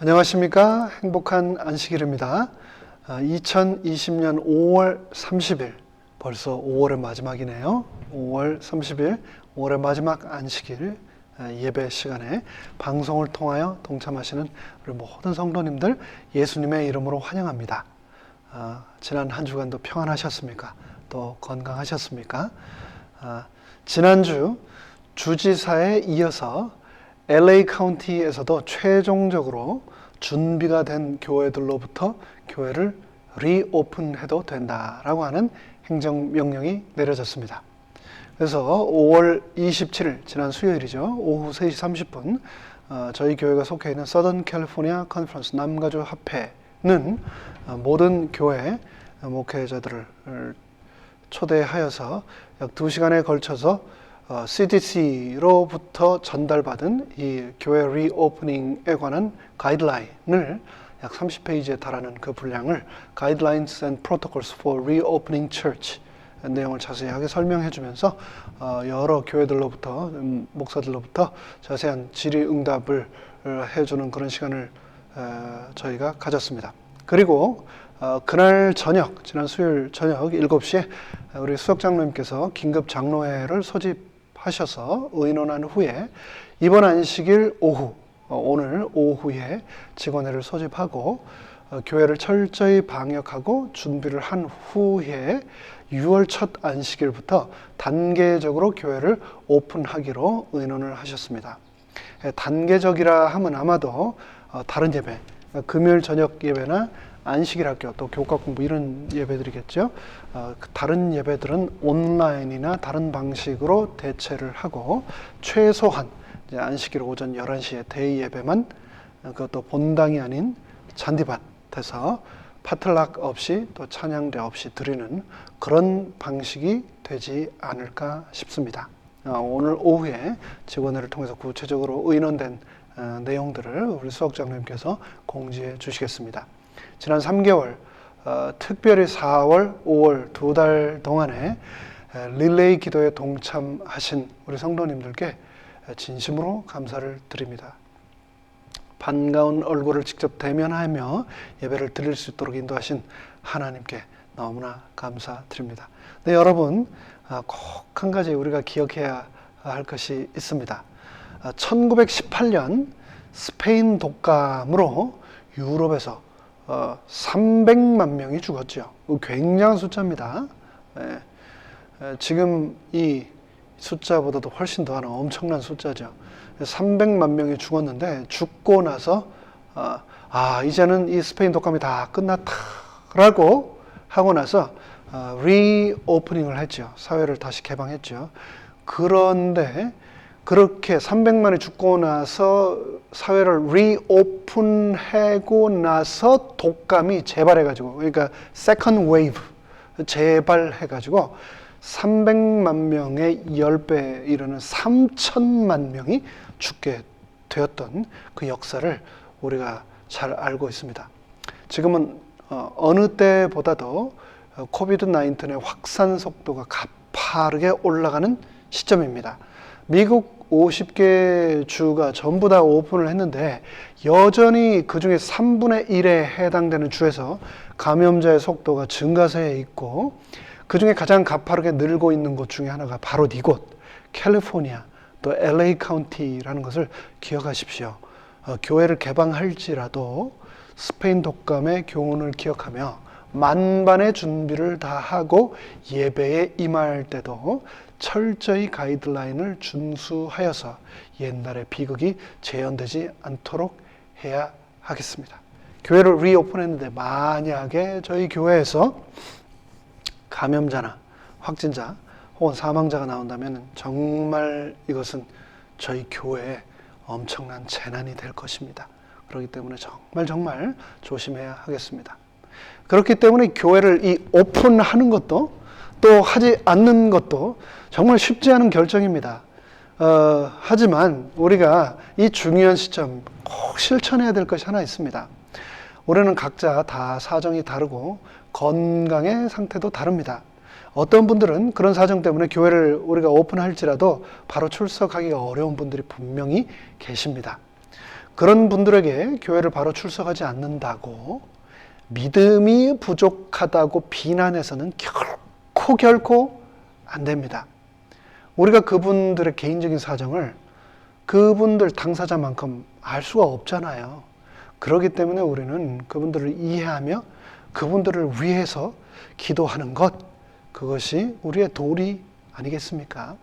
안녕하십니까. 행복한 안식일입니다. 2020년 5월 30일, 벌써 5월의 마지막이네요. 5월 30일, 5월의 마지막 안식일 예배 시간에 방송을 통하여 동참하시는 우리 모든 성도님들 예수님의 이름으로 환영합니다. 지난 한 주간도 평안하셨습니까? 또 건강하셨습니까? 지난주 주지사에 이어서 LA 카운티에서도 최종적으로 준비가 된 교회들로부터 교회를 리오픈해도 된다라고 하는 행정명령이 내려졌습니다. 그래서 5월 27일, 지난 수요일이죠. 오후 3시 30분 저희 교회가 속해 있는 서던 캘리포니아 컨퍼런스 남가주 합회는 모든 교회 목회자들을 초대하여서 약 2시간에 걸쳐서 CDC로부터 전달받은 이 교회 리오프닝에 관한 가이드라인을 약 30페이지에 달하는 그 분량을 Guidelines and Protocols for Reopening Church 내용을 자세하게 설명해 주면서 여러 교회들로부터 목사들로부터 자세한 질의응답을 해주는 그런 시간을 저희가 가졌습니다. 그리고 그날 저녁, 지난 수요일 저녁 7시에 우리 수석장로님께서 긴급 장로회를 소집하셔서 의논한 후에 이번 안식일 오후, 오늘 오후에 직원회를 소집하고 교회를 철저히 방역하고 준비를 한 후에 6월 첫 안식일부터 단계적으로 교회를 오픈하기로 의논을 하셨습니다. 단계적이라 하면 아마도 다른 예배, 금요일 저녁 예배나 안식일 학교, 또 교과 공부 이런 예배들이겠죠. 다른 예배들은 온라인이나 다른 방식으로 대체를 하고 최소한 이제 안식일 오전 11시에 대의 예배만, 그것도 본당이 아닌 잔디밭에서 파틀락 없이 또 찬양대 없이 드리는 그런 방식이 되지 않을까 싶습니다. 오늘 오후에 직원회를 통해서 구체적으로 의논된 내용들을 우리 수석장로님께서 공지해 주시겠습니다. 지난 3개월, 특별히 4월, 5월 2달 동안에 릴레이 기도에 동참하신 우리 성도님들께 진심으로 감사를 드립니다. 반가운 얼굴을 직접 대면하며 예배를 드릴 수 있도록 인도하신 하나님께 너무나 감사드립니다. 네, 여러분, 꼭 한 가지 우리가 기억해야 할 것이 있습니다. 1918년 스페인 독감으로 유럽에서 300만 명이 죽었죠. 굉장한 숫자입니다. 지금 이 숫자보다도 훨씬 더하는 엄청난 숫자죠. 300만 명이 죽었는데 죽고 나서 이제는 이 스페인 독감이 다 끝났다라고 하고 나서 리오프닝을 했죠. 사회를 다시 개방했죠. 그런데 그렇게 300만이 죽고 나서 사회를 리오픈하고 나서 독감이 재발해가지고, 그러니까 세컨드 웨이브 재발해가지고 300만 명의 10배에 이르는 3천만 명이 죽게 되었던 그 역사를 우리가 잘 알고 있습니다. 지금은 어느 때보다도 코비드-19의 확산 속도가 가파르게 올라가는 시점입니다. 미국 50개 주가 전부 다 오픈을 했는데 여전히 그 중에 3분의 1에 해당되는 주에서 감염자의 속도가 증가세에 있고 그 중에 가장 가파르게 늘고 있는 곳 중에 하나가 바로 이곳 캘리포니아 또 LA 카운티라는 것을 기억하십시오. 교회를 개방할지라도 스페인 독감의 교훈을 기억하며 만반의 준비를 다 하고 예배에 임할 때도 철저히 가이드라인을 준수하여서 옛날의 비극이 재현되지 않도록 해야 하겠습니다. 교회를 리오픈했는데 만약에 저희 교회에서 감염자나 확진자 혹은 사망자가 나온다면 정말 이것은 저희 교회에 엄청난 재난이 될 것입니다. 그렇기 때문에 정말 조심해야 하겠습니다. 그렇기 때문에 교회를 이 오픈하는 것도 또 하지 않는 것도 정말 쉽지 않은 결정입니다. 하지만 우리가 이 중요한 시점 꼭 실천해야 될 것이 하나 있습니다. 올해는 각자 다 사정이 다르고 건강의 상태도 다릅니다. 어떤 분들은 그런 사정 때문에 교회를 우리가 오픈할지라도 바로 출석하기가 어려운 분들이 분명히 계십니다. 그런 분들에게 교회를 바로 출석하지 않는다고 믿음이 부족하다고 비난해서는 결코 안 됩니다. 우리가 그분들의 개인적인 사정을 그분들 당사자만큼 알 수가 없잖아요. 그렇기 때문에 우리는 그분들을 이해하며 그분들을 위해서 기도하는 것, 그것이 우리의 도리 아니겠습니까?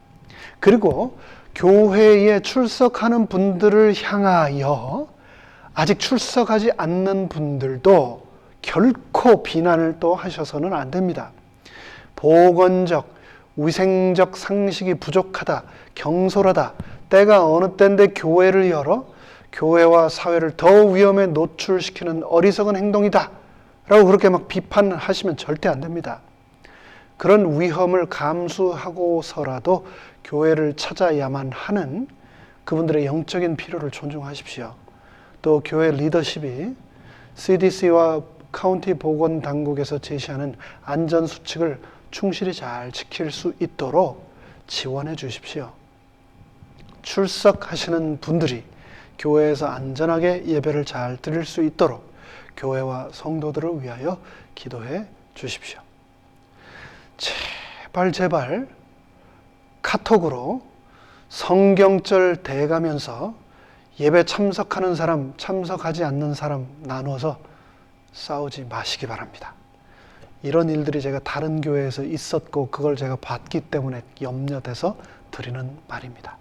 그리고 교회에 출석하는 분들을 향하여 아직 출석하지 않는 분들도 결코 비난을 또 하셔서는 안 됩니다. 보건적, 위생적 상식이 부족하다, 경솔하다, 때가 어느 때인데 교회를 열어 교회와 사회를 더 위험에 노출시키는 어리석은 행동이다 라고 그렇게 막 비판하시면 절대 안 됩니다. 그런 위험을 감수하고서라도 교회를 찾아야만 하는 그분들의 영적인 필요를 존중하십시오. 또 교회 리더십이 CDC와 카운티 보건당국에서 제시하는 안전수칙을 충실히 잘 지킬 수 있도록 지원해 주십시오. 출석하시는 분들이 교회에서 안전하게 예배를 잘 드릴 수 있도록 교회와 성도들을 위하여 기도해 주십시오. 제발 카톡으로 성경절 대가면서 예배 참석하는 사람, 참석하지 않는 사람 나누어서 싸우지 마시기 바랍니다. 이런 일들이 제가 다른 교회에서 있었고 그걸 제가 봤기 때문에 염려돼서 드리는 말입니다.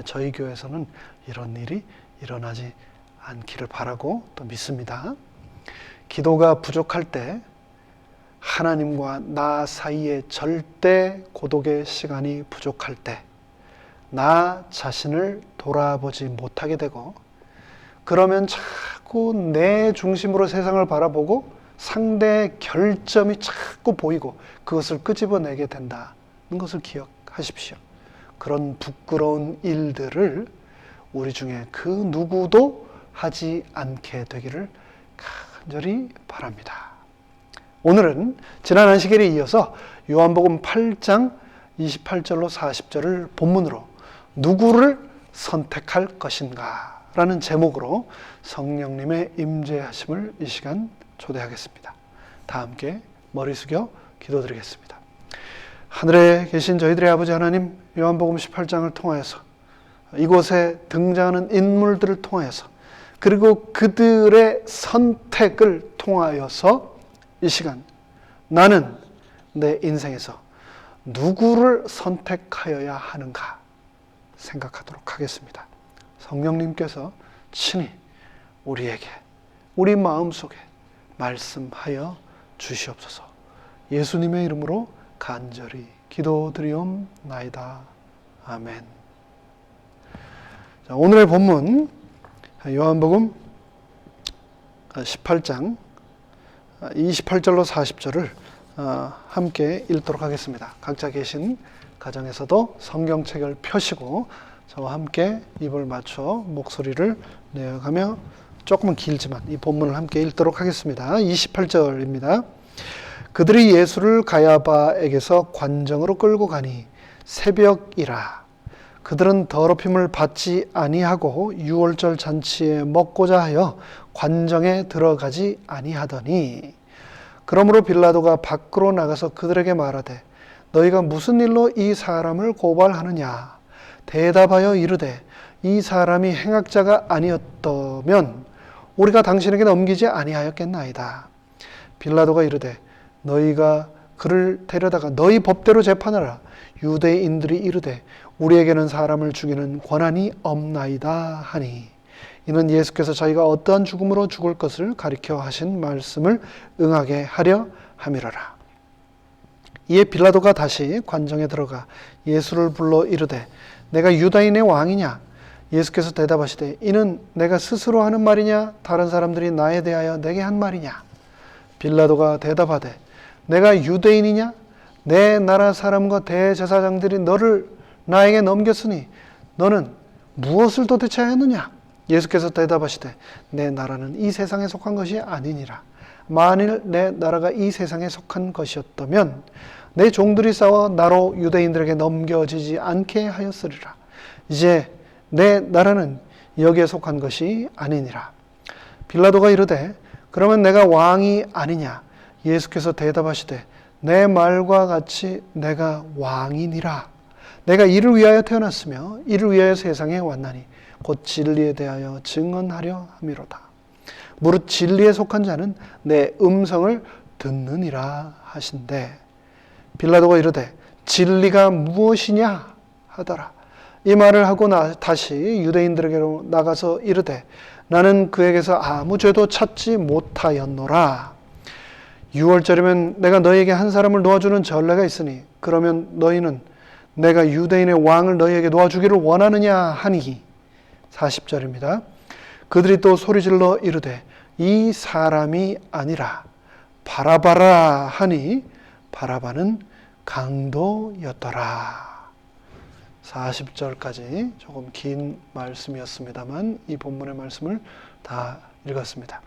저희 교회에서는 이런 일이 일어나지 않기를 바라고 또 믿습니다. 기도가 부족할 때 하나님과 나 사이에 절대 고독의 시간이 부족할 때 나 자신을 돌아보지 못하게 되고 그러면 자꾸 내 중심으로 세상을 바라보고 상대의 결점이 자꾸 보이고 그것을 끄집어내게 된다는 것을 기억하십시오. 그런 부끄러운 일들을 우리 중에 그 누구도 하지 않게 되기를 간절히 바랍니다. 오늘은 지난 안식일에 이어서 요한복음 8장 28절로 40절을 본문으로 누구를 선택할 것인가 라는 제목으로 성령님의 임재하심을 이 시간 초대하겠습니다. 다 함께 머리 숙여 기도드리겠습니다. 하늘에 계신 저희들의 아버지 하나님, 요한복음 18장을 통하여서 이곳에 등장하는 인물들을 통하여서 그리고 그들의 선택을 통하여서 이 시간 나는 내 인생에서 누구를 선택하여야 하는가 생각하도록 하겠습니다. 성령님께서 친히 우리에게 우리 마음속에 말씀하여 주시옵소서. 예수님의 이름으로 간절히 기도드리옵나이다. 아멘. 자, 오늘의 본문 요한복음 18장 28절로 40절을 함께 읽도록 하겠습니다. 각자 계신 가정에서도 성경책을 펴시고 저와 함께 입을 맞춰 목소리를 내어가며 조금은 길지만 이 본문을 함께 읽도록 하겠습니다. 28절입니다. 그들이 예수를 가야바에게서 관정으로 끌고 가니 새벽이라. 그들은 더럽힘을 받지 아니하고 유월절 잔치에 먹고자 하여 관정에 들어가지 아니하더니 그러므로 빌라도가 밖으로 나가서 그들에게 말하되 너희가 무슨 일로 이 사람을 고발하느냐 대답하여 이르되 이 사람이 행악자가 아니었다면 우리가 당신에게 넘기지 아니하였겠나이다. 빌라도가 이르되 너희가 그를 데려다가 너희 법대로 재판하라. 유대인들이 이르되 우리에게는 사람을 죽이는 권한이 없나이다 하니 이는 예수께서 자기가 어떠한 죽음으로 죽을 것을 가리켜 하신 말씀을 응하게 하려 함이로라. 이에 빌라도가 다시 관정에 들어가 예수를 불러 이르되 내가 유다인의 왕이냐? 예수께서 대답하시되 이는 내가 스스로 하는 말이냐? 다른 사람들이 나에 대하여 내게 한 말이냐? 빌라도가 대답하되 내가 유대인이냐? 내 나라 사람과 대제사장들이 너를 나에게 넘겼으니 너는 무엇을 도대체 하였느냐? 예수께서 대답하시되 내 나라는 이 세상에 속한 것이 아니니라. 만일 내 나라가 이 세상에 속한 것이었다면 내 종들이 싸워 나로 유대인들에게 넘겨지지 않게 하였으리라. 이제 내 나라는 여기에 속한 것이 아니니라. 빌라도가 이르되 그러면 내가 왕이 아니냐? 예수께서 대답하시되 내 말과 같이 내가 왕이니라. 내가 이를 위하여 태어났으며 이를 위하여 세상에 왔나니 곧 진리에 대하여 증언하려 함이로다. 무릇 진리에 속한 자는 내 음성을 듣느니라 하신대. 빌라도가 이르되 진리가 무엇이냐 하더라. 이 말을 하고 다시 유대인들에게로 나가서 이르되 나는 그에게서 아무 죄도 찾지 못하였노라. 6월절이면 내가 너희에게 한 사람을 놓아주는 전례가 있으니 그러면 너희는 내가 유대인의 왕을 너희에게 놓아주기를 원하느냐 하니. 40절입니다. 그들이 또 소리질러 이르되 이 사람이 아니라 바라바라 하니 바라바는 강도였더라. 40절까지 조금 긴 말씀이었습니다만 이 본문의 말씀을 다 읽었습니다.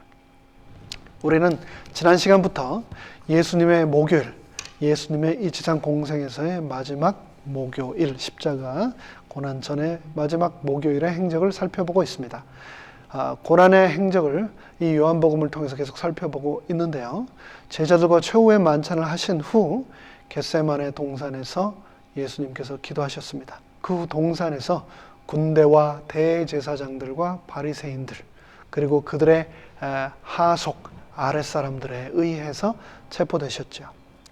우리는 지난 시간부터 예수님의 목요일, 예수님의 이 지상 공생에서의 마지막 목요일, 십자가 고난 전의 마지막 목요일의 행적을 살펴보고 있습니다. 고난의 행적을 이 요한복음을 통해서 계속 살펴보고 있는데요. 제자들과 최후의 만찬을 하신 후 겟세마네 동산에서 예수님께서 기도하셨습니다. 그 후 동산에서 군대와 대제사장들과 바리새인들 그리고 그들의 하속 아랫사람들에 의해서 체포되셨죠.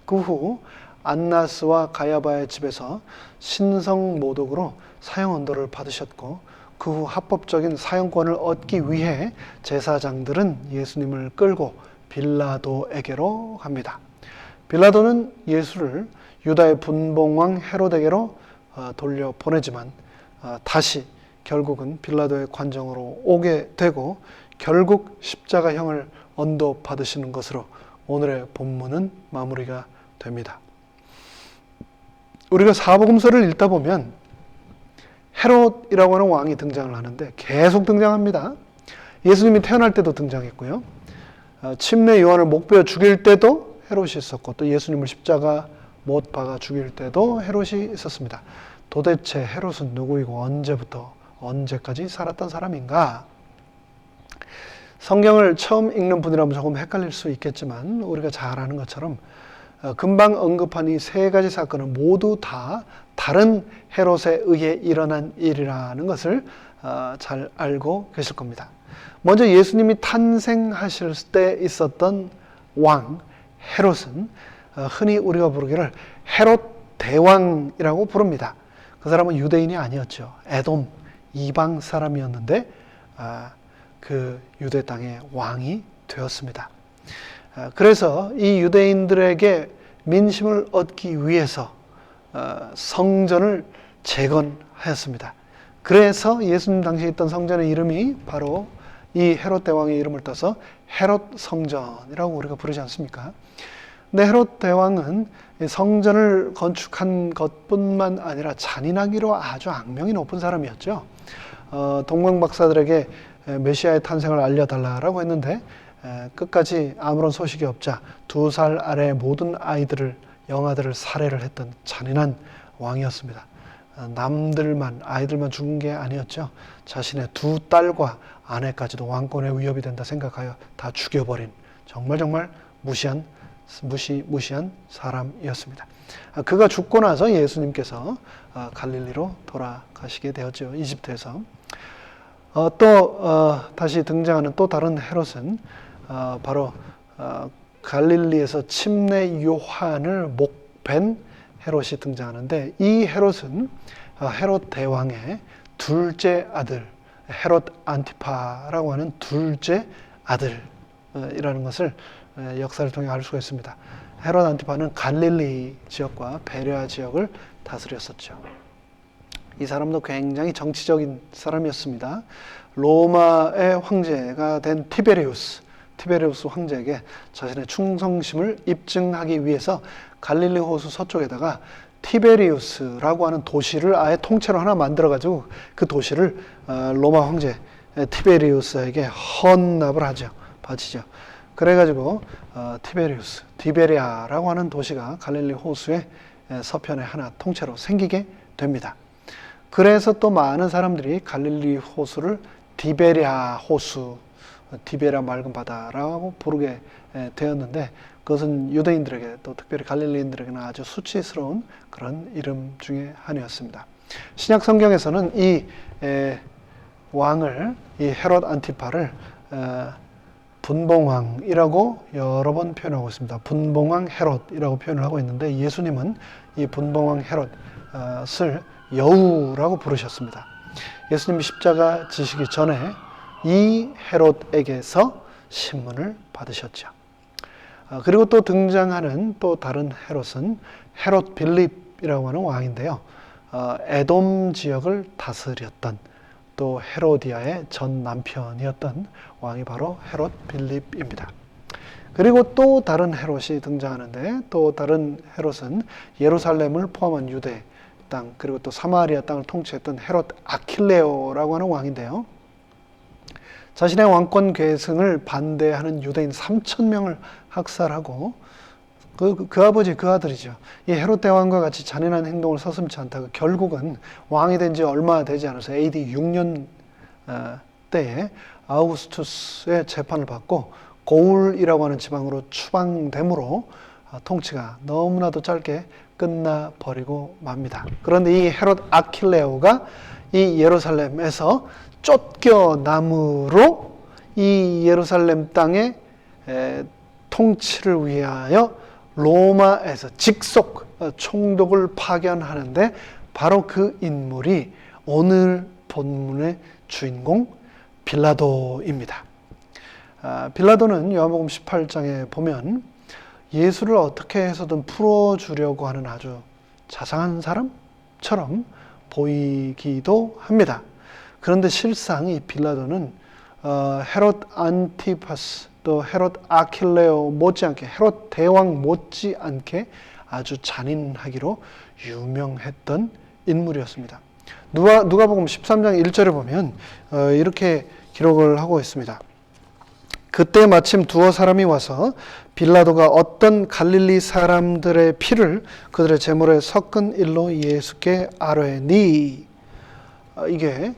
그 후 안나스와 가야바의 집에서 신성모독으로 사형언도를 받으셨고 그 후 합법적인 사형권을 얻기 위해 제사장들은 예수님을 끌고 빌라도에게로 갑니다. 빌라도는 예수를 유다의 분봉왕 헤롯에게로 돌려보내지만 다시 결국은 빌라도의 관정으로 오게 되고 결국 십자가형을 언도받으시는 것으로 오늘의 본문은 마무리가 됩니다. 우리가 사복음서를 읽다 보면 헤롯이라고 하는 왕이 등장을 하는데 계속 등장합니다. 예수님이 태어날 때도 등장했고요. 침례 요한을 목베어 죽일 때도 헤롯이 있었고 또 예수님을 십자가 못 박아 죽일 때도 헤롯이 있었습니다. 도대체 헤롯은 누구이고 언제부터 언제까지 살았던 사람인가? 성경을 처음 읽는 분이라면 조금 헷갈릴 수 있겠지만 우리가 잘 아는 것처럼 금방 언급한 이 세 가지 사건은 모두 다 다른 헤롯에 의해 일어난 일이라는 것을 잘 알고 계실 겁니다. 먼저 예수님이 탄생하실 때 있었던 왕 헤롯은 흔히 우리가 부르기를 헤롯 대왕이라고 부릅니다. 그 사람은 유대인이 아니었죠. 에돔 이방 사람이었는데 그 유대 땅의 왕이 되었습니다. 그래서 이 유대인들에게 민심을 얻기 위해서 성전을 재건하였습니다. 그래서 예수님 당시에 있던 성전의 이름이 바로 이 헤롯 대왕의 이름을 따서 헤롯 성전이라고 우리가 부르지 않습니까? 근데 헤롯 대왕은 성전을 건축한 것뿐만 아니라 잔인하기로 아주 악명이 높은 사람이었죠. 동방 박사들에게 메시아의 탄생을 알려달라고 했는데 끝까지 아무런 소식이 없자 2살 아래의 모든 영아들을 살해를 했던 잔인한 왕이었습니다. 남들만 아이들만 죽은 게 아니었죠. 자신의 2딸과 아내까지도 왕권의 위협이 된다 생각하여 다 죽여버린 정말 무시한 사람이었습니다. 그가 죽고 나서 예수님께서 갈릴리로 돌아가시게 되었죠. 이집트에서. 다시 등장하는 또 다른 헤롯은 바로 갈릴리에서 침례 요한을 목벤 헤롯이 등장하는데 이 헤롯은 헤롯 대왕의 둘째 아들 헤롯 안티파라고 하는 둘째 아들이라는 것을 역사를 통해 알 수가 있습니다. 헤롯 안티파는 갈릴리 지역과 베레아 지역을 다스렸었죠. 이 사람도 굉장히 정치적인 사람이었습니다. 로마의 황제가 된 티베리우스 황제에게 자신의 충성심을 입증하기 위해서 갈릴리 호수 서쪽에다가 티베리우스라고 하는 도시를 아예 통째로 하나 만들어가지고 그 도시를 로마 황제 티베리우스에게 헌납을 바치죠. 그래가지고 디베리아라고 하는 도시가 갈릴리 호수의 서편에 하나 통째로 생기게 됩니다. 그래서 또 많은 사람들이 갈릴리 호수를 디베랴 호수, 디베랴 맑은 바다라고 부르게 되었는데, 그것은 유대인들에게 또 특별히 갈릴리인들에게는 아주 수치스러운 그런 이름 중에 하나였습니다. 신약 성경에서는 이 왕을, 이 헤롯 안티파를 분봉왕이라고 여러 번 표현하고 있습니다. 분봉왕 헤롯이라고 표현을 하고 있는데, 예수님은 이 분봉왕 헤롯을 여우라고 부르셨습니다. 예수님이 십자가 지시기 전에 이 헤롯에게서 신문을 받으셨죠. 그리고 또 등장하는 또 다른 헤롯은 헤롯 빌립이라고 하는 왕인데요. 에돔 지역을 다스렸던, 또 헤로디아의 전 남편이었던 왕이 바로 헤롯 빌립입니다. 그리고 또 다른 헤롯이 등장하는데, 또 다른 헤롯은 예루살렘을 포함한 유대 땅, 그리고 또 사마리아 땅을 통치했던 헤롯 아킬레오라고 하는 왕인데요. 자신의 왕권 계승을 반대하는 유대인 3,000명을 학살하고, 그 아버지, 그 아들이죠. 이 헤롯 대왕과 같이 잔인한 행동을 서슴지 않다가 결국은 왕이 된 지 얼마 되지 않아서 AD 6년 때에 아우구스투스의 재판을 받고 고울이라고 하는 지방으로 추방됨으로 통치가 너무나도 짧게 끝나버리고 맙니다. 그런데 이 헤롯 아킬레오가 이 예루살렘에서 쫓겨남으로 이 예루살렘 땅의 통치를 위하여 로마에서 직속 총독을 파견하는데, 바로 그 인물이 오늘 본문의 주인공 빌라도입니다. 빌라도는 요한복음 18장에 보면 예수를 어떻게 해서든 풀어주려고 하는 아주 자상한 사람처럼 보이기도 합니다. 그런데 실상 이 빌라도는 헤롯 안티파스, 또 헤롯 아킬레오 못지않게, 헤롯 대왕 못지않게 아주 잔인하기로 유명했던 인물이었습니다. 누가복음 13장 1절에 보면 이렇게 기록을 하고 있습니다. 그때 마침 두어 사람이 와서 빌라도가 어떤 갈릴리 사람들의 피를 그들의 제물에 섞은 일로 예수께 아뢰니, 이게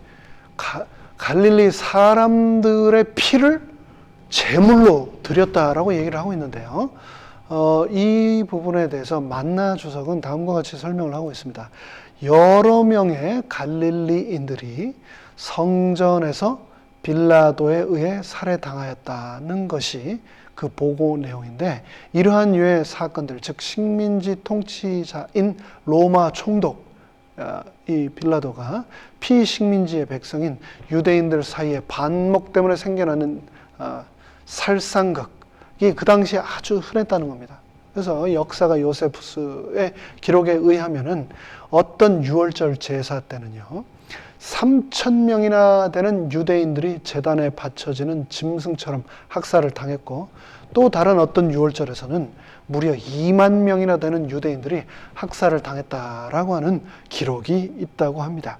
갈릴리 사람들의 피를 제물로 드렸다라고 얘기를 하고 있는데요. 이 부분에 대해서 만나 주석은 다음과 같이 설명을 하고 있습니다. 여러 명의 갈릴리인들이 성전에서 빌라도에 의해 살해당하였다는 것이 그 보고 내용인데, 이러한 유의 사건들, 즉 식민지 통치자인 로마 총독 이 빌라도가 피식민지의 백성인 유대인들 사이에 반목 때문에 생겨나는 살상극이 그 당시에 아주 흔했다는 겁니다. 그래서 역사가 요세푸스의 기록에 의하면은 어떤 유월절 제사 때는요, 3,000명이나 되는 유대인들이 제단에 바쳐지는 짐승처럼 학살을 당했고, 또 다른 어떤 유월절에서는 무려 2만 명이나 되는 유대인들이 학살을 당했다라고 하는 기록이 있다고 합니다.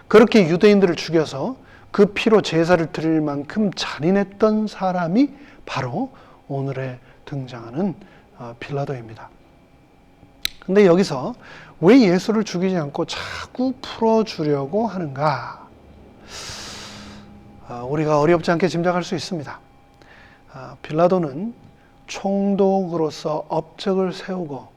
그렇게 유대인들을 죽여서 그 피로 제사를 드릴 만큼 잔인했던 사람이 바로 오늘에 등장하는 빌라도입니다. 근데 여기서 왜 예수를 죽이지 않고 자꾸 풀어주려고 하는가? 우리가 어렵지 않게 짐작할 수 있습니다. 빌라도는 총독으로서 업적을 세우고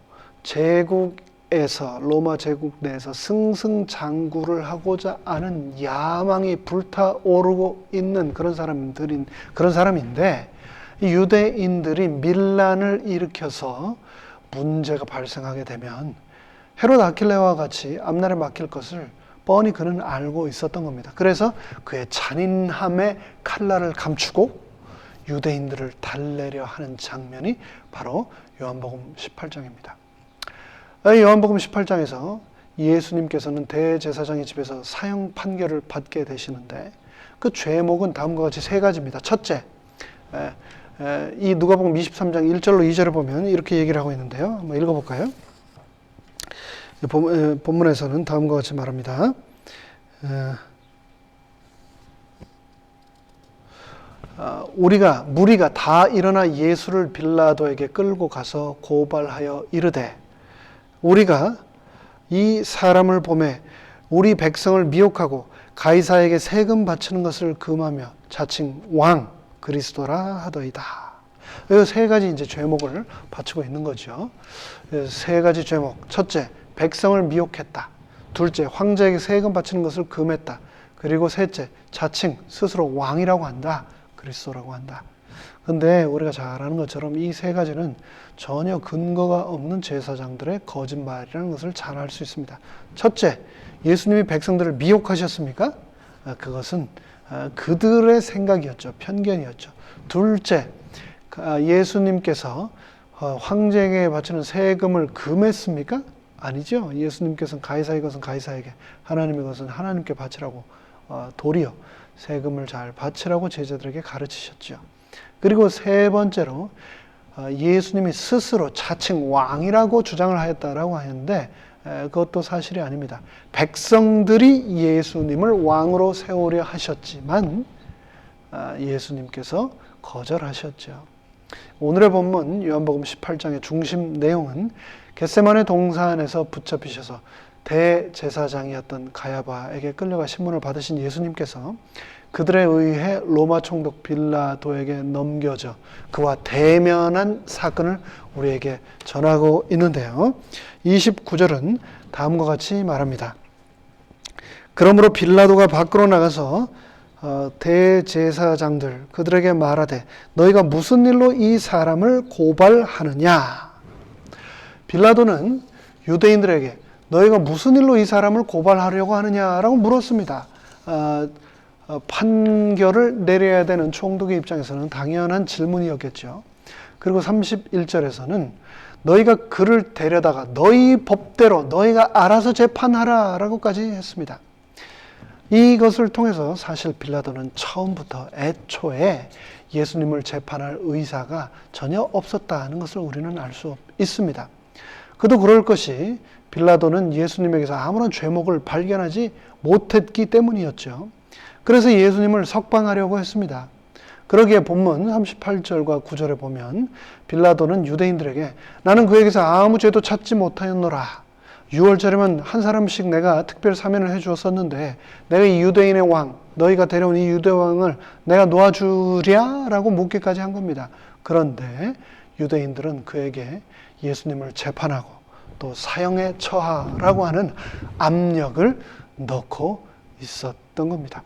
제국에서, 로마 제국 내에서 승승장구를 하고자 하는 야망이 불타오르고 있는 그런 사람인데, 이 유대인들이 밀란을 일으켜서 문제가 발생하게 되면 헤롯 아킬레오와 같이 앞날에 맡길 것을 뻔히 그는 알고 있었던 겁니다. 그래서 그의 잔인함의 칼날을 감추고 유대인들을 달래려 하는 장면이 바로 요한복음 18장입니다. 요한복음 18장에서 예수님께서는 대제사장의 집에서 사형 판결을 받게 되시는데, 그 죄목은 다음과 같이 세 가지입니다. 첫째, 이 누가복음 23장 1절로 2절을 보면 이렇게 얘기를 하고 있는데요. 한번 읽어볼까요? 본문에서는 다음과 같이 말합니다. 무리가 다 일어나 예수를 빌라도에게 끌고 가서 고발하여 이르되, 우리가 이 사람을 보매 우리 백성을 미혹하고 가이사에게 세금 바치는 것을 금하며 자칭 왕 그리스도라 하더이다. 이 세 가지 이제 죄목을 바치고 있는 거죠. 세 가지 죄목. 첫째, 백성을 미혹했다. 둘째, 황제에게 세금 바치는 것을 금했다. 그리고 셋째, 자칭 스스로 왕이라고 한다. 그리스도라고 한다. 근데 우리가 잘 아는 것처럼 이 세 가지는 전혀 근거가 없는 제사장들의 거짓말이라는 것을 잘 알 수 있습니다. 첫째, 예수님이 백성들을 미혹하셨습니까? 그것은 그들의 생각이었죠. 편견이었죠. 둘째, 예수님께서 황제에게 바치는 세금을 금했습니까? 아니죠. 예수님께서는 가이사의 것은 가이사에게, 하나님의 것은 하나님께 바치라고 도리어 세금을 잘 바치라고 제자들에게 가르치셨죠. 그리고 세 번째로 예수님이 스스로 자칭 왕이라고 주장을 하였다라고 하는데 그것도 사실이 아닙니다. 백성들이 예수님을 왕으로 세우려 하셨지만 예수님께서 거절하셨죠. 오늘의 본문 요한복음 18장의 중심 내용은 겟세마네 동산에서 붙잡히셔서 대제사장이었던 가야바에게 끌려가 신문을 받으신 예수님께서 그들에 의해 로마 총독 빌라도에게 넘겨져 그와 대면한 사건을 우리에게 전하고 있는데요. 29절은 다음과 같이 말합니다. 그러므로 빌라도가 밖으로 나가서 대제사장들 그들에게 말하되 너희가 무슨 일로 이 사람을 고발하느냐. 빌라도는 유대인들에게 너희가 무슨 일로 이 사람을 고발하려고 하느냐라고 물었습니다. 판결을 내려야 되는 총독의 입장에서는 당연한 질문이었겠죠. 그리고 31절에서는 너희가 그를 데려다가 너희 법대로 너희가 알아서 재판하라 라고까지 했습니다. 이것을 통해서 사실 빌라도는 처음부터 애초에 예수님을 재판할 의사가 전혀 없었다는 것을 우리는 알 수 있습니다. 그도 그럴 것이 빌라도는 예수님에게서 아무런 죄목을 발견하지 못했기 때문이었죠. 그래서 예수님을 석방하려고 했습니다. 그러기에 본문 38절과 9절에 보면 빌라도는 유대인들에게 나는 그에게서 아무 죄도 찾지 못하였노라. 6월절이면 한 사람씩 내가 특별 사면을 해주었었는데 내가 이 유대인의 왕, 너희가 데려온 이 유대왕을 내가 놓아주랴? 라고 묻기까지 한 겁니다. 그런데 유대인들은 그에게 예수님을 재판하고 또 사형에 처하라고 하는 압력을 넣고 있었던 겁니다.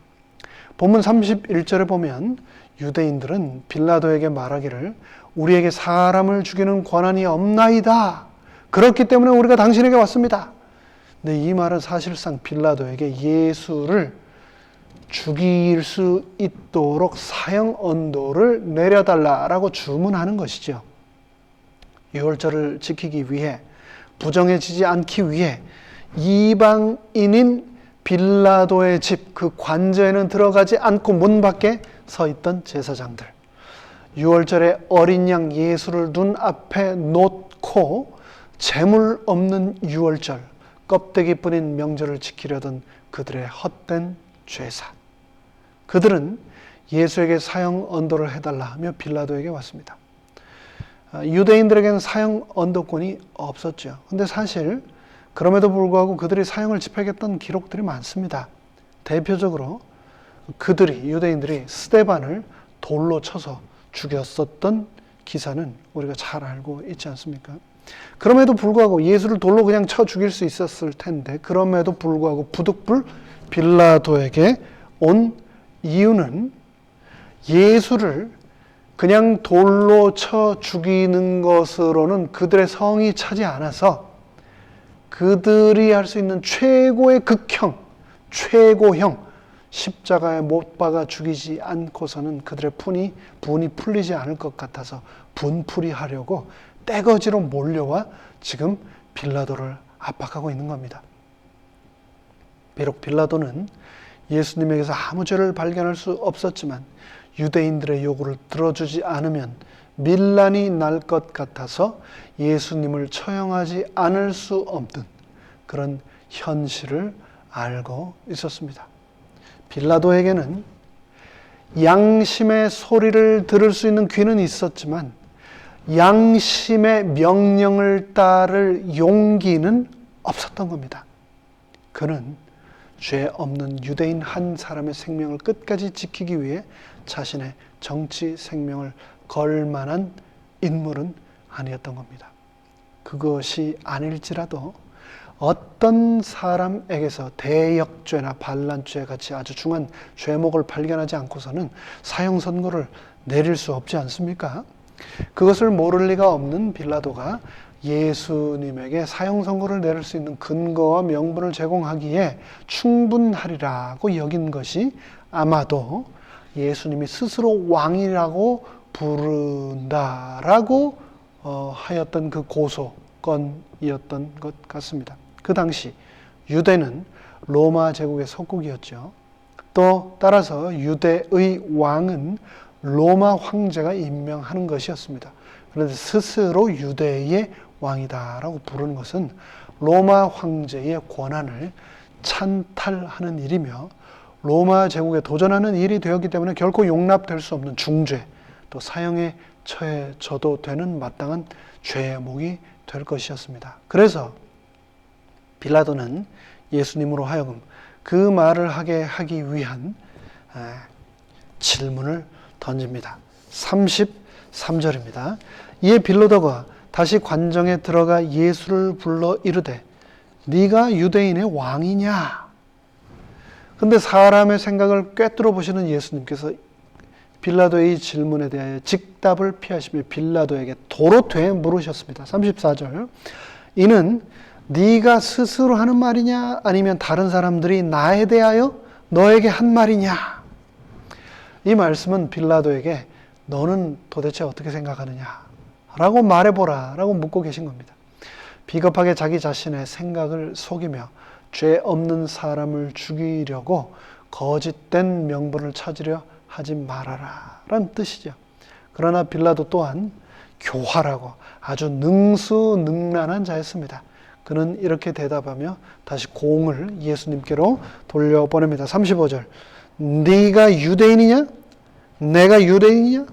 본문 31절에 보면 유대인들은 빌라도에게 말하기를 우리에게 사람을 죽이는 권한이 없나이다. 그렇기 때문에 우리가 당신에게 왔습니다. 근데 이 말은 사실상 빌라도에게 예수를 죽일 수 있도록 사형 언도를 내려달라라고 주문하는 것이죠. 유월절을 지키기 위해 부정해지지 않기 위해 이방인인 빌라도의 집 그 관저에는 들어가지 않고 문 밖에 서 있던 제사장들, 유월절에 어린 양 예수를 눈앞에 놓고 재물 없는 유월절 껍데기뿐인 명절을 지키려던 그들의 헛된 죄사, 그들은 예수에게 사형 언도를 해달라 하며 빌라도에게 왔습니다. 유대인들에게는 사형 언도권이 없었죠. 근데 사실 그럼에도 불구하고 그들이 사형을 집행했던 기록들이 많습니다. 대표적으로 그들이 유대인들이 스데반을 돌로 쳐서 죽였었던 기사는 우리가 잘 알고 있지 않습니까? 그럼에도 불구하고 예수를 돌로 그냥 쳐 죽일 수 있었을 텐데 그럼에도 불구하고 부득불 빌라도에게 온 이유는 예수를 그냥 돌로 쳐 죽이는 것으로는 그들의 성이 차지 않아서 그들이 할 수 있는 최고의 극형, 최고형, 십자가에 못 박아 죽이지 않고서는 그들의 분이 풀리지 않을 것 같아서 분풀이 하려고 떼거지로 몰려와 지금 빌라도를 압박하고 있는 겁니다. 비록 빌라도는 예수님에게서 아무 죄를 발견할 수 없었지만 유대인들의 요구를 들어주지 않으면 밀란이 날 것 같아서 예수님을 처형하지 않을 수 없는 그런 현실을 알고 있었습니다. 빌라도에게는 양심의 소리를 들을 수 있는 귀는 있었지만 양심의 명령을 따를 용기는 없었던 겁니다. 그는 죄 없는 유대인 한 사람의 생명을 끝까지 지키기 위해 자신의 정치 생명을 걸 만한 인물은 아니었던 겁니다. 그것이 아닐지라도 어떤 사람에게서 대역죄나 반란죄 같이 아주 중한 죄목을 발견하지 않고서는 사형 선고를 내릴 수 없지 않습니까? 그것을 모를 리가 없는 빌라도가 예수님에게 사형 선고를 내릴 수 있는 근거와 명분을 제공하기에 충분하리라고 여긴 것이 아마도 예수님이 스스로 왕이라고 부른다라고 하였던 그 고소건이었던 것 같습니다. 그 당시 유대는 로마 제국의 속국이었죠. 또 따라서 유대의 왕은 로마 황제가 임명하는 것이었습니다. 그런데 스스로 유대의 왕이다라고 부르는 것은 로마 황제의 권한을 찬탈하는 일이며 로마 제국에 도전하는 일이 되었기 때문에 결코 용납될 수 없는 중죄, 또 사형에 처해져도 되는 마땅한 죄목이 될 것이었습니다. 그래서 빌라도는 예수님으로 하여금 그 말을 하게 하기 위한 질문을 던집니다. 33절입니다. 이에 빌라도가 다시 관정에 들어가 예수를 불러 이르되 네가 유대인의 왕이냐? 근데 사람의 생각을 꿰뚫어 보시는 예수님께서 빌라도의 질문에 대하여 직답을 피하시며 빌라도에게 도로 되물으셨습니다. 34절. 이는 네가 스스로 하는 말이냐 아니면 다른 사람들이 나에 대하여 너에게 한 말이냐? 이 말씀은 빌라도에게 너는 도대체 어떻게 생각하느냐? 라고 말해보라 라고 묻고 계신 겁니다. 비겁하게 자기 자신의 생각을 속이며 죄 없는 사람을 죽이려고 거짓된 명분을 찾으려 하지 말아라 라는 뜻이죠. 그러나 빌라도 또한 교활하고 아주 능수능란한 자였습니다. 그는 이렇게 대답하며 다시 공을 예수님께로 돌려보냅니다. 35절. 네가 유대인이냐? 내가 유대인이냐?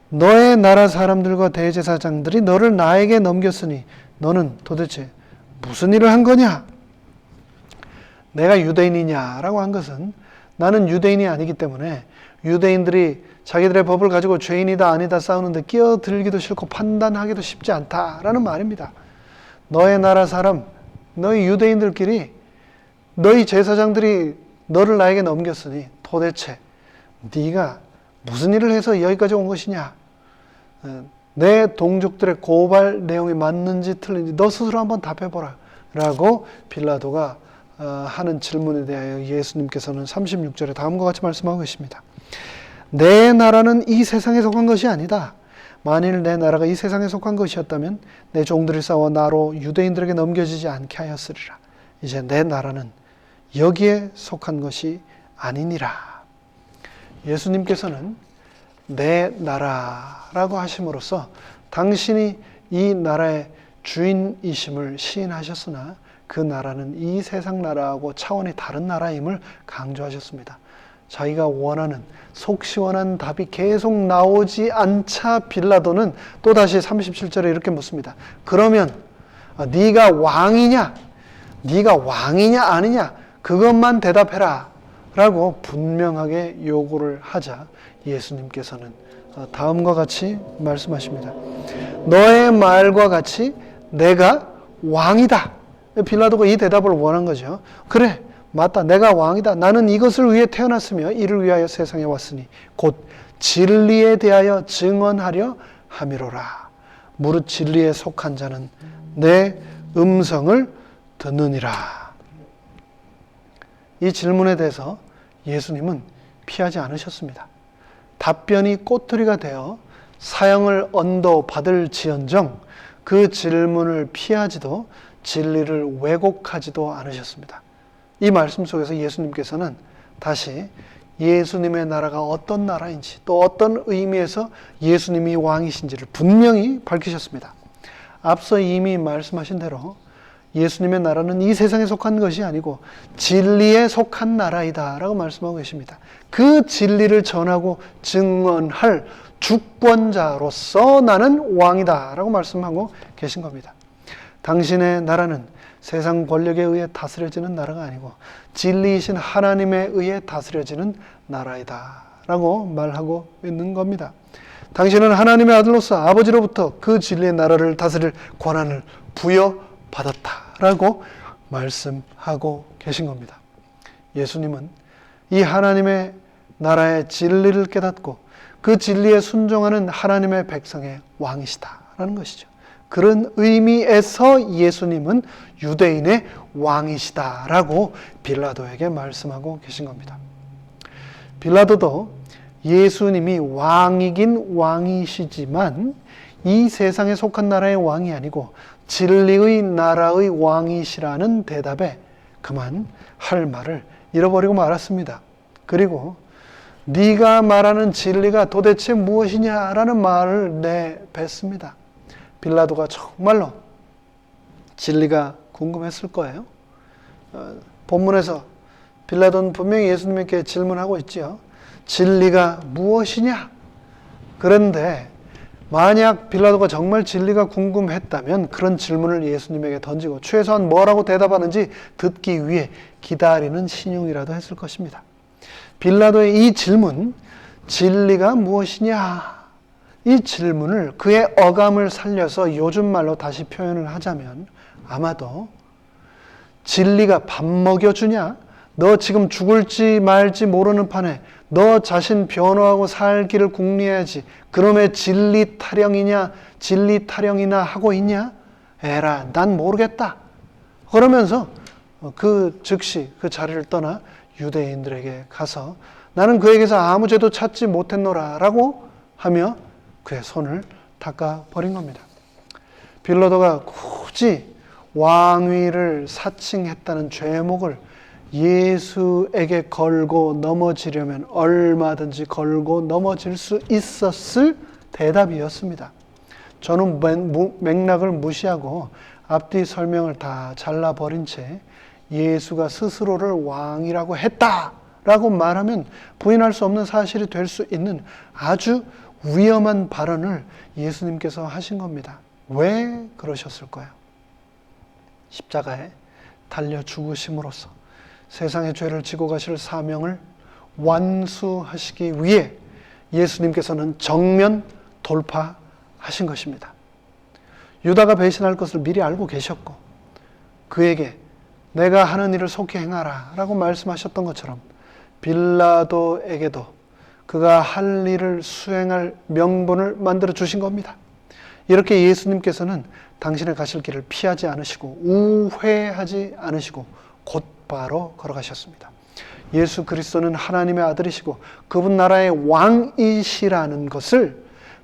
너의 나라 사람들과 대제사장들이 너를 나에게 넘겼으니 너는 도대체 무슨 일을 한 거냐? 내가 유대인이냐라고 한 것은 나는 유대인이 아니기 때문에 유대인들이 자기들의 법을 가지고 죄인이다 아니다 싸우는데 끼어들기도 싫고 판단하기도 쉽지 않다라는 말입니다. 너의 나라 사람, 너희 유대인들끼리 너희 제사장들이 너를 나에게 넘겼으니 도대체 네가 무슨 일을 해서 여기까지 온 것이냐? 내 동족들의 고발 내용이 맞는지 틀린지 너 스스로 한번 답해보라 라고 빌라도가 하는 질문에 대하여 예수님께서는 36절에 다음과 같이 말씀하고 계십니다. 내 나라는 이 세상에 속한 것이 아니다. 만일 내 나라가 이 세상에 속한 것이었다면 내 종들이 싸워 나로 유대인들에게 넘겨지지 않게 하였으리라. 이제 내 나라는 여기에 속한 것이 아니니라. 예수님께서는 내 나라라고 하심으로써 당신이 이 나라의 주인이심을 시인하셨으나 그 나라는 이 세상 나라하고 차원이 다른 나라임을 강조하셨습니다. 자기가 원하는 속 시원한 답이 계속 나오지 않자 빌라도는 또다시 37절에 이렇게 묻습니다. 그러면 네가 왕이냐? 네가 왕이냐 아니냐? 그것만 대답해라 라고 분명하게 요구를 하자 예수님께서는 다음과 같이 말씀하십니다. 너의 말과 같이 내가 왕이다. 빌라도가 이 대답을 원한 거죠. 그래, 맞다. 내가 왕이다. 나는 이것을 위해 태어났으며 이를 위하여 세상에 왔으니 곧 진리에 대하여 증언하려 함이로라. 무릇 진리에 속한 자는 내 음성을 듣느니라. 이 질문에 대해서 예수님은 피하지 않으셨습니다. 답변이 꼬투리가 되어 사형을 언도받을지언정 그 질문을 피하지도 진리를 왜곡하지도 않으셨습니다. 이 말씀 속에서 예수님께서는 다시 예수님의 나라가 어떤 나라인지 또 어떤 의미에서 예수님이 왕이신지를 분명히 밝히셨습니다. 앞서 이미 말씀하신 대로 예수님의 나라는 이 세상에 속한 것이 아니고 진리에 속한 나라이다 라고 말씀하고 계십니다. 그 진리를 전하고 증언할 주권자로서 나는 왕이다 라고 말씀하고 계신 겁니다. 당신의 나라는 세상 권력에 의해 다스려지는 나라가 아니고 진리이신 하나님에 의해 다스려지는 나라이다 라고 말하고 있는 겁니다. 당신은 하나님의 아들로서 아버지로부터 그 진리의 나라를 다스릴 권한을 부여받았다라고 말씀하고 계신 겁니다. 예수님은 이 하나님의 나라의 진리를 깨닫고 그 진리에 순종하는 하나님의 백성의 왕이시다라는 것이죠. 그런 의미에서 예수님은 유대인의 왕이시다라고 빌라도에게 말씀하고 계신 겁니다. 빌라도도 예수님이 왕이긴 왕이시지만 이 세상에 속한 나라의 왕이 아니고 진리의 나라의 왕이시라는 대답에 그만 할 말을 잃어버리고 말았습니다. 그리고 네가 말하는 진리가 도대체 무엇이냐라는 말을 내뱉습니다. 빌라도가 정말로 진리가 궁금했을 거예요. 본문에서 빌라도는 분명히 예수님께 질문하고 있지요. 진리가 무엇이냐? 그런데 만약 빌라도가 정말 진리가 궁금했다면 그런 질문을 예수님에게 던지고 최소한 뭐라고 대답하는지 듣기 위해 기다리는 신용이라도 했을 것입니다. 빌라도의 이 질문, 진리가 무엇이냐? 이 질문을 그의 어감을 살려서 요즘 말로 다시 표현을 하자면 아마도 진리가 밥 먹여주냐? 너 지금 죽을지 말지 모르는 판에 너 자신 변호하고 살 길을 궁리해야지. 그놈의 진리 타령이냐? 진리 타령이나 하고 있냐? 에라, 난 모르겠다. 그러면서 그 즉시 그 자리를 떠나 유대인들에게 가서 나는 그에게서 아무 죄도 찾지 못했노라 라고 하며 그의 손을 닦아버린 겁니다. 빌라도가 굳이 왕위를 사칭했다는 죄목을 예수에게 걸고 넘어지려면 얼마든지 걸고 넘어질 수 있었을 대답이었습니다. 저는 맥락을 무시하고 앞뒤 설명을 다 잘라버린 채 예수가 스스로를 왕이라고 했다라고 말하면 부인할 수 없는 사실이 될 수 있는 아주 위험한 발언을 예수님께서 하신 겁니다. 왜 그러셨을까요? 십자가에 달려 죽으심으로써 세상의 죄를 지고 가실 사명을 완수하시기 위해 예수님께서는 정면 돌파하신 것입니다. 유다가 배신할 것을 미리 알고 계셨고 그에게 내가 하는 일을 속히 행하라 라고 말씀하셨던 것처럼 빌라도에게도 그가 할 일을 수행할 명분을 만들어 주신 겁니다. 이렇게 예수님께서는 당신의 가실 길을 피하지 않으시고 우회하지 않으시고 곧바로 걸어가셨습니다. 예수 그리스도는 하나님의 아들이시고 그분 나라의 왕이시라는 것을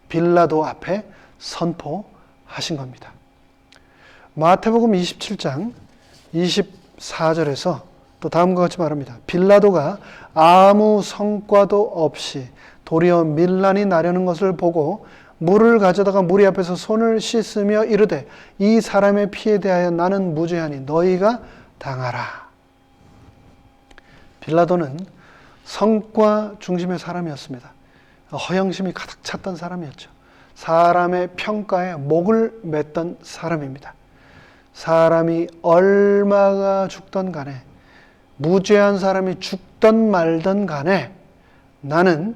빌라도 앞에 선포하신 겁니다. 마태복음 27장 24절에서 또 다음과 같이 말합니다. 빌라도가 아무 성과도 없이 도리어 밀란이 나려는 것을 보고 물을 가져다가 무리 앞에서 손을 씻으며 이르되 이 사람의 피에 대하여 나는 무죄하니 너희가 당하라. 빌라도는 성과 중심의 사람이었습니다. 허영심이 가득 찼던 사람이었죠. 사람의 평가에 목을 맸던 사람입니다. 사람이 얼마가 죽던 간에 무죄한 사람이 죽던 말던 간에 나는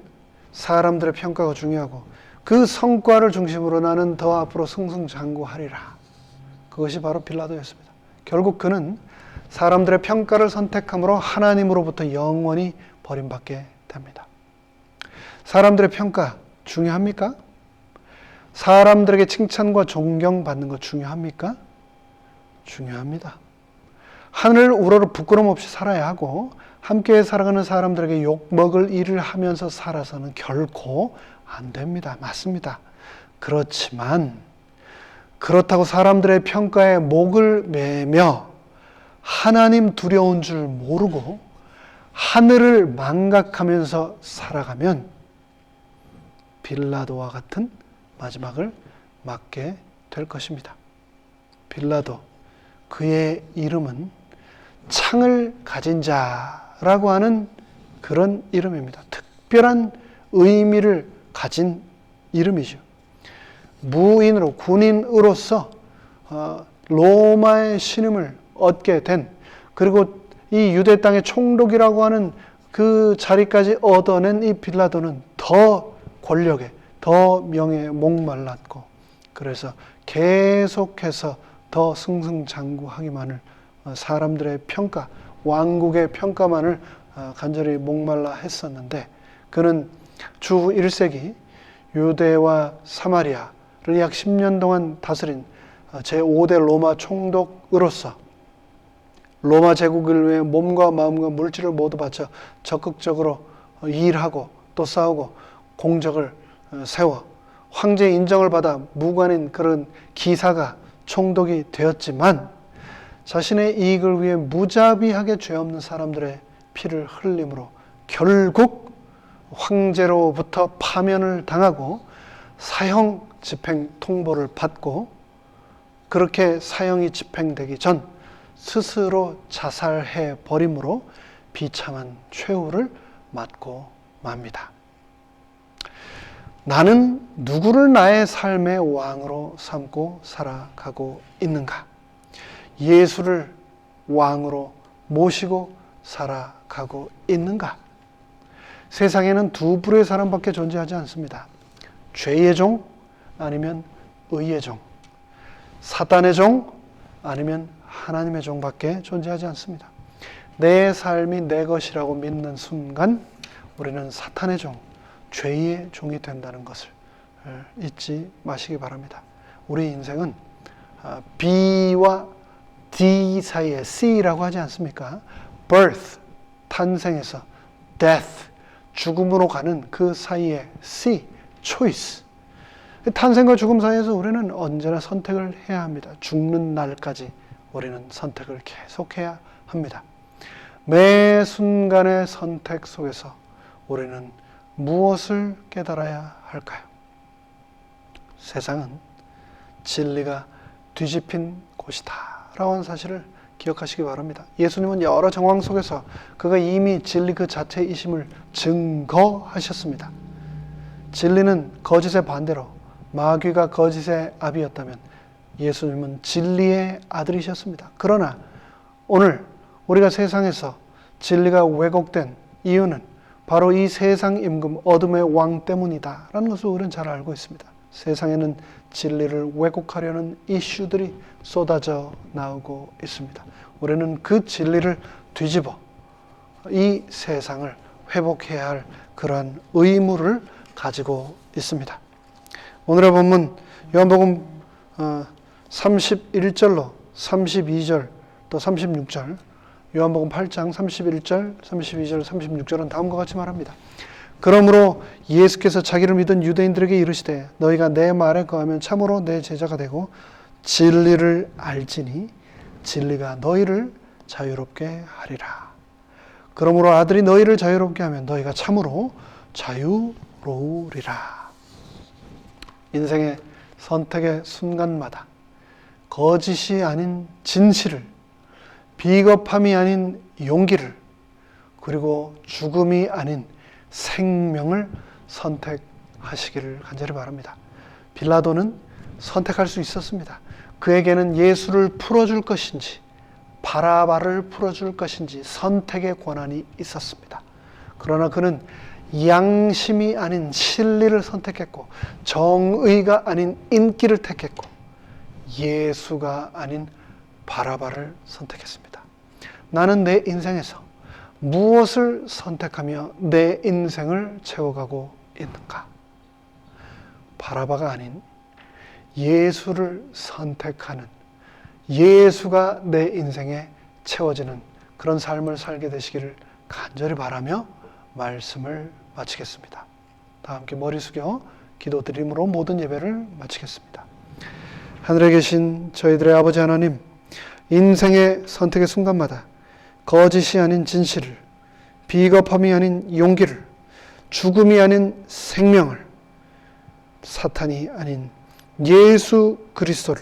사람들의 평가가 중요하고 그 성과를 중심으로 나는 더 앞으로 승승장구하리라. 그것이 바로 빌라도였습니다. 결국 그는 사람들의 평가를 선택함으로 하나님으로부터 영원히 버림받게 됩니다. 사람들의 평가 중요합니까? 사람들에게 칭찬과 존경받는 것 중요합니까? 중요합니다. 하늘 우러러 부끄럼 없이 살아야 하고 함께 살아가는 사람들에게 욕먹을 일을 하면서 살아서는 결코 안 됩니다. 맞습니다. 그렇지만 그렇다고 사람들의 평가에 목을 매며 하나님 두려운 줄 모르고 하늘을 망각하면서 살아가면 빌라도와 같은 마지막을 맞게 될 것입니다. 빌라도, 그의 이름은 창을 가진 자라고 하는 그런 이름입니다. 특별한 의미를 가진 이름이죠. 무인으로, 군인으로서 로마의 신임을 얻게 된, 그리고 이 유대 땅의 총독이라고 하는 그 자리까지 얻어낸 이 빌라도는 더 권력에, 더 명예에 목말랐고, 그래서 계속해서 더 승승장구하기만을, 사람들의 평가, 왕국의 평가만을 간절히 목말라 했었는데, 그는 주 1세기 유대와 사마리아를 약 10년 동안 다스린 제5대 로마 총독으로서 로마 제국을 위해 몸과 마음과 물질을 모두 바쳐 적극적으로 일하고 또 싸우고 공적을 세워 황제의 인정을 받아 무관인 그런 기사가 총독이 되었지만, 자신의 이익을 위해 무자비하게 죄 없는 사람들의 피를 흘림으로 결국 황제로부터 파면을 당하고 사형 집행 통보를 받고, 그렇게 사형이 집행되기 전 스스로 자살해 버림으로 비참한 최후를 맞고 맙니다. 나는 누구를 나의 삶의 왕으로 삼고 살아가고 있는가? 예수를 왕으로 모시고 살아가고 있는가? 세상에는 두 부류의 사람밖에 존재하지 않습니다. 죄의 종 아니면 의의 종, 사단의 종 아니면 하나님의 종밖에 존재하지 않습니다. 내 삶이 내 것이라고 믿는 순간 우리는 사탄의 종, 죄의 종이 된다는 것을 잊지 마시기 바랍니다. 우리 인생은 B와 D 사이에 C라고 하지 않습니까? birth, 탄생에서 death, 죽음으로 가는 그 사이에 C, choice. 탄생과 죽음 사이에서 우리는 언제나 선택을 해야 합니다. 죽는 날까지 우리는 선택을 계속해야 합니다. 매 순간의 선택 속에서 우리는 무엇을 깨달아야 할까요? 세상은 진리가 뒤집힌 곳이다 라고 하는 사실을 기억하시기 바랍니다. 예수님은 여러 정황 속에서 그가 이미 진리 그 자체이심을 증거하셨습니다. 진리는 거짓의 반대로 마귀가 거짓의 아비였다면 예수님은 진리의 아들이셨습니다. 그러나 오늘 우리가 세상에서 진리가 왜곡된 이유는 바로 이 세상 임금 어둠의 왕 때문이다 라는 것을 우리는 잘 알고 있습니다. 세상에는 진리를 왜곡하려는 이슈들이 쏟아져 나오고 있습니다. 우리는 그 진리를 뒤집어 이 세상을 회복해야 할 그러한 의무를 가지고 있습니다. 오늘의 본문 요한복음 31절로 32절 또 36절, 요한복음 8장 31절, 32절, 36절은 다음과 같이 말합니다. 그러므로 예수께서 자기를 믿은 유대인들에게 이르시되 너희가 내 말에 거하면 참으로 내 제자가 되고 진리를 알지니 진리가 너희를 자유롭게 하리라. 그러므로 아들이 너희를 자유롭게 하면 너희가 참으로 자유로우리라. 인생의 선택의 순간마다 거짓이 아닌 진실을, 비겁함이 아닌 용기를, 그리고 죽음이 아닌 생명을 선택하시기를 간절히 바랍니다. 빌라도는 선택할 수 있었습니다. 그에게는 예수를 풀어줄 것인지 바라바를 풀어줄 것인지 선택의 권한이 있었습니다. 그러나 그는 양심이 아닌 진리를 선택했고 정의가 아닌 인기를 택했고 예수가 아닌 바라바를 선택했습니다. 나는 내 인생에서 무엇을 선택하며 내 인생을 채워가고 있는가? 바라바가 아닌 예수를 선택하는, 예수가 내 인생에 채워지는 그런 삶을 살게 되시기를 간절히 바라며 말씀을 마치겠습니다. 다 함께 머리 숙여 기도드림으로 모든 예배를 마치겠습니다. 하늘에 계신 저희들의 아버지 하나님, 인생의 선택의 순간마다 거짓이 아닌 진실을, 비겁함이 아닌 용기를, 죽음이 아닌 생명을, 사탄이 아닌 예수 그리스도를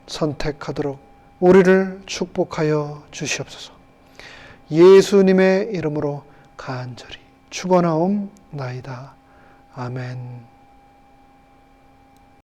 선택하도록 우리를 축복하여 주시옵소서. 예수님의 이름으로 간절히 축원하옵나이다. 아멘.